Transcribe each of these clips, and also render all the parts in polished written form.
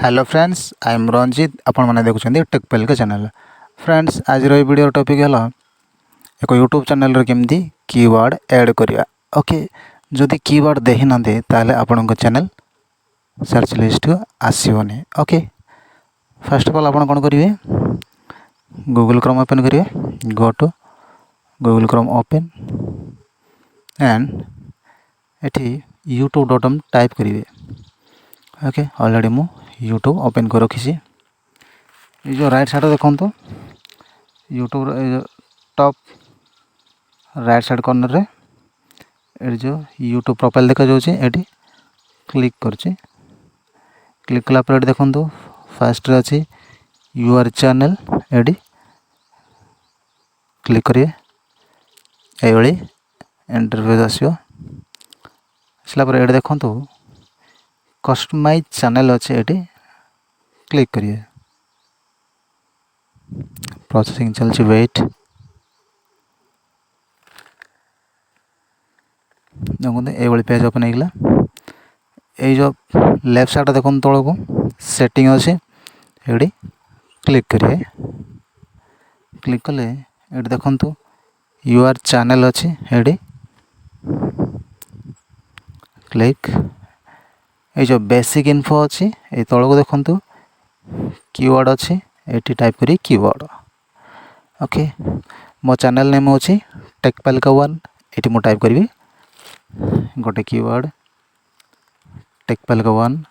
Hello friends, I am Ranjit. आपण मैंने देखुं टेकपेल के चैनल। फ्रेंड्स, आज वीडियो टॉपिक है एक यूट्यूब चैनल केमती कीवर्ड ऐड करिया। ओके, जदि कीवर्ड देही ना ताले आपण चैनल सर्च लिस्ट आसोनी। ओके, फर्स्ट ऑफ ऑल आपण कौन करेंगे, गूगल क्रोम ओपन करेंगे। Go to Google Chrome open and at youtube.com type करेंगे। ओके, ऑलरेडी मु यूट्यूब ओपन कर रखी। ये जो राइट साइड देखो तो YouTube top right side corner रे ये जो यूट्यूब प्रोफाइल देखा जाऊँगी ये क्लिक करछि। क्लिक कला पर देखो तो फास्ट रे अच्छी यूर चैनल ये क्लिक करिए। ये इंटरव्यू आसो आसला ये देखो तो कस्टमाइज चैनल अच्छे ये क्लिक करिए। प्रोसेसिंग चलती, वेट। देखो ये पेज ओपन होगा। ये जो लेफ्ट साइड देखो तौल को सेटिंग अच्छे ये क्लिक करिए। क्लिक कले ये देखो तो यूर चैनल अच्छे ये क्लिक। ये जो बेसिक इन्फो अच्छी ये तौल को देखो तो कीवर्ड अच्छी ये टाइप करी कीवर्ड। ओके, मो चैनल नेम अच्छी टेकपेल का वन। ये मुझे टाइप करी गोटे कीवर्ड टेकपेल का वन।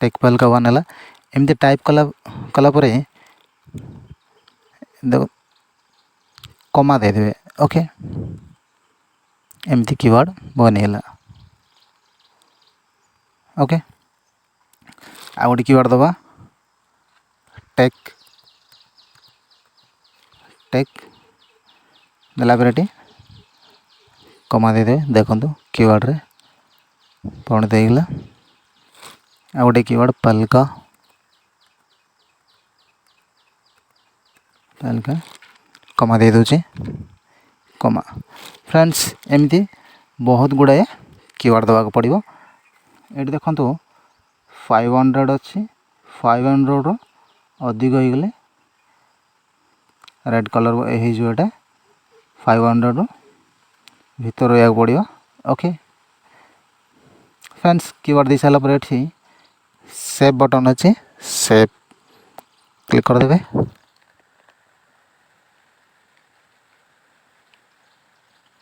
टेकपेल का वन है एमती टाइप कला परे देखो कमा देदेवे। ओके, एमती कीवर्ड बनीगला। ओके, आ गोटे कीवर्ड दबा टेक टेक देला पर कमा देदेवे। देखो कीवर्ड रे पौन देगला। आ गोटे कीवर्ड पलका पलका कमा दे दूचे कमा। फ्रेंड्स, एमती बहुत गुड़ाए कीवर्ड दवा को पड़ो। ये देखो 500 अच्छी 500 अधिक हो गले रेड कलर ये 500 भीतर रहा पड़ो। ओके फ्रेंड्स, कीवर्ड दे सारा पर ये सेव बटन अच्छे सेव क्लिक करदे।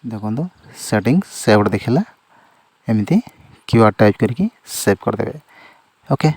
देखो सेटिंग सेव्ड देखला। एमती कीवर्ड टाइप करके सेव करदे। ओके।